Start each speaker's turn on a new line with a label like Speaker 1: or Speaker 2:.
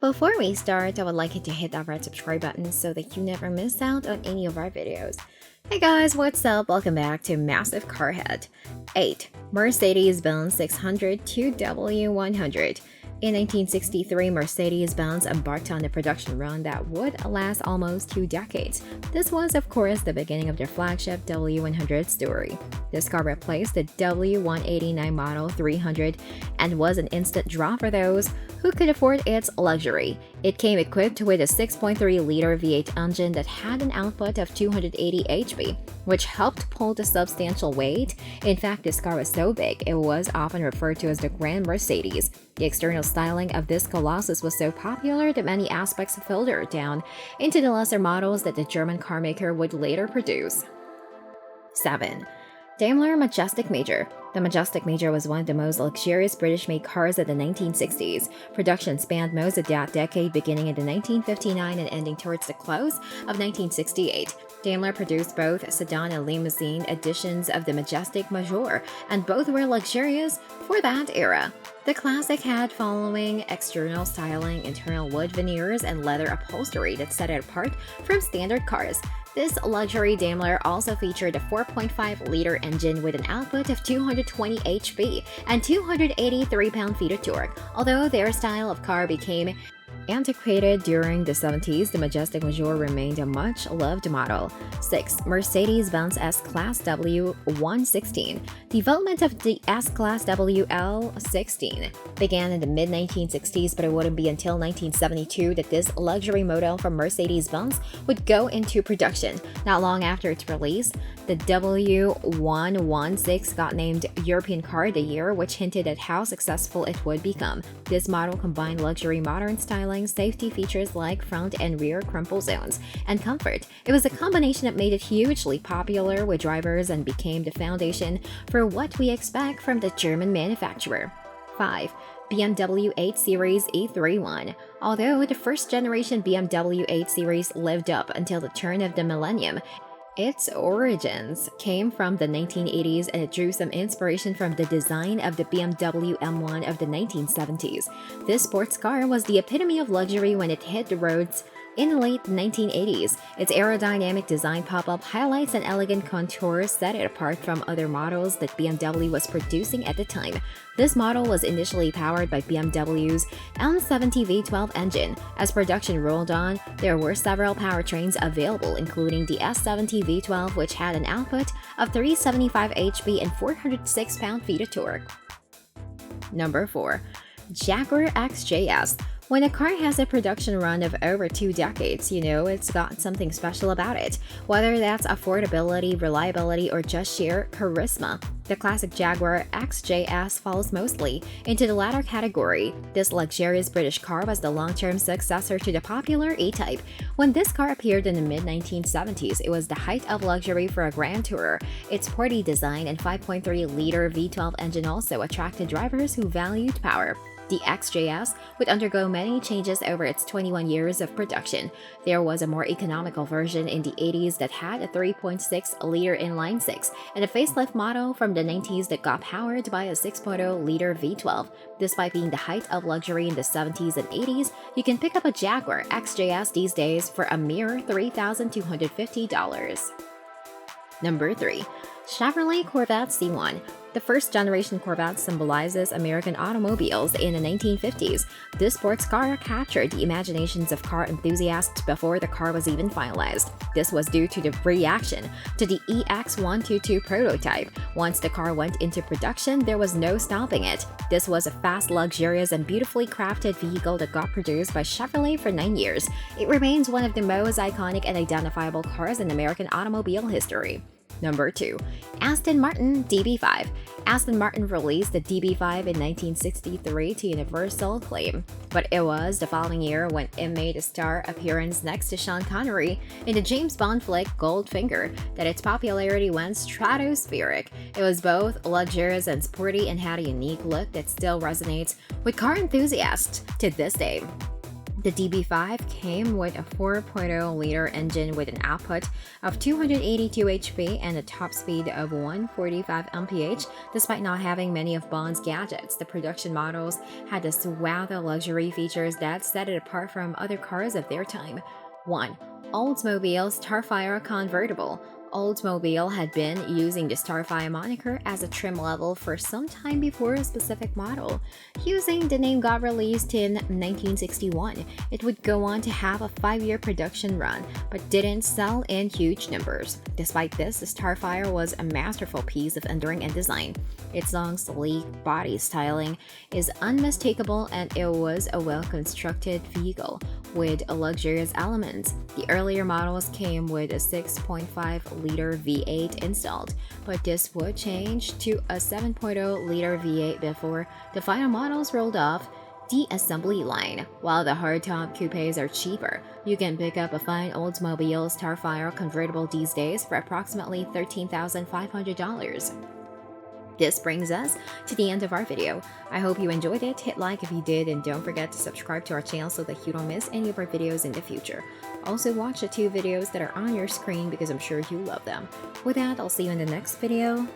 Speaker 1: Before we start, I would like you to hit that red subscribe button so that you never miss out on any of our videos. Hey guys, what's up? Welcome back to Massive Carhead. 8. Mercedes-Benz 600 2W100. In 1963, Mercedes-Benz embarked on a production run that would last almost 2 decades. This was, of course, the beginning of their flagship W100 story. This car replaced the W189 Model 300 and was an instant draw for those who could afford its luxury. It came equipped with a 6.3-liter V8 engine that had an output of 280 HP, which helped pull the substantial weight. In fact, this car was so big, it was often referred to as the Grand Mercedes. The external styling of this colossus was so popular that many aspects filtered down into the lesser models that the German carmaker would later produce. 7. Daimler Majestic Major. The Majestic Major was one of the most luxurious British-made cars of the 1960s. Production spanned most of that decade, beginning in 1959 and ending towards the close of 1968. Daimler produced both sedan and limousine editions of the Majestic Major, and both were luxurious for that era. The classic had following external styling, internal wood veneers, and leather upholstery that set it apart from standard cars. This luxury Daimler also featured a 4.5-liter engine with an output of 220 HP and 283 pound-feet of torque. Although their style of car became antiquated during the 70s, the Majestic Major remained a much-loved model. 6. Mercedes-Benz S-Class W116. Development of the S-Class WL16 began in the mid-1960s, but it wouldn't be until 1972 that this luxury model from Mercedes-Benz would go into production. Not long after its release, the W116 got named European Car of the Year, which hinted at how successful it would become. This model combined luxury modern styling, safety features like front and rear crumple zones, and comfort. It was a combination that made it hugely popular with drivers and became the foundation for what we expect from the German manufacturer. 5. BMW 8 Series E31. Although the first-generation BMW 8 Series lived up until the turn of the millennium, its origins came from the 1980s and it drew some inspiration from the design of the BMW M1 of the 1970s. This sports car was the epitome of luxury when it hit the roads in the late 1980s. Its aerodynamic design pop-up highlights and elegant contours set it apart from other models that BMW was producing at the time. This model was initially powered by BMW's M70 V12 engine. As production rolled on, there were several powertrains available, including the S70 V12, which had an output of 375 HP and 406 pound-feet of torque. Number 4. Jaguar XJS. When a car has a production run of over 2 decades, you know it's got something special about it, whether that's affordability, reliability, or just sheer charisma. The classic Jaguar XJS falls mostly into the latter category. This luxurious British car was the long-term successor to the popular E-Type. When this car appeared in the mid-1970s, it was the height of luxury for a Grand Tourer. Its sporty design and 5.3-liter V12 engine also attracted drivers who valued power. The XJS would undergo many changes over its 21 years of production. There was a more economical version in the 80s that had a 3.6-liter inline-six, and a facelift model from the 90s that got powered by a 6.0-liter V12. Despite being the height of luxury in the 70s and 80s, you can pick up a Jaguar XJS these days for a mere $3,250. Number 3. Chevrolet Corvette C1. The first-generation Corvette symbolizes American automobiles in the 1950s. This sports car captured the imaginations of car enthusiasts before the car was even finalized. This was due to the reaction to the EX122 prototype. Once the car went into production, there was no stopping it. This was a fast, luxurious, and beautifully crafted vehicle that got produced by Chevrolet for 9 years. It remains one of the most iconic and identifiable cars in American automobile history. Number 2. Aston Martin DB5. Aston Martin released the DB5 in 1963 to universal acclaim, but it was the following year when it made a star appearance next to Sean Connery in the James Bond flick Goldfinger that its popularity went stratospheric. It was both luxurious and sporty and had a unique look that still resonates with car enthusiasts to this day. The DB5 came with a 4.0-liter engine with an output of 282 HP and a top speed of 145 mph. Despite not having many of Bond's gadgets, the production models had a swath of luxury features that set it apart from other cars of their time. 1. Oldsmobile Starfire Convertible. Oldsmobile had been using the Starfire moniker as a trim level for some time before a specific model. Using the name got released in 1961, it would go on to have a 5-year production run, but didn't sell in huge numbers. Despite this, the Starfire was a masterful piece of enduring and design. Its long, sleek body styling is unmistakable, and it was a well-constructed vehicle with luxurious elements. The earlier models came with a 6.5-liter V8 installed, but this would change to a 7.0-liter V8 before the final models rolled off the assembly line. While the hardtop coupes are cheaper, you can pick up a fine Oldsmobile Starfire convertible these days for approximately $13,500. This brings us to the end of our video. I hope you enjoyed it. Hit like if you did, and don't forget to subscribe to our channel so that you don't miss any of our videos in the future. Also watch the 2 videos that are on your screen because I'm sure you love them. With that, I'll see you in the next video.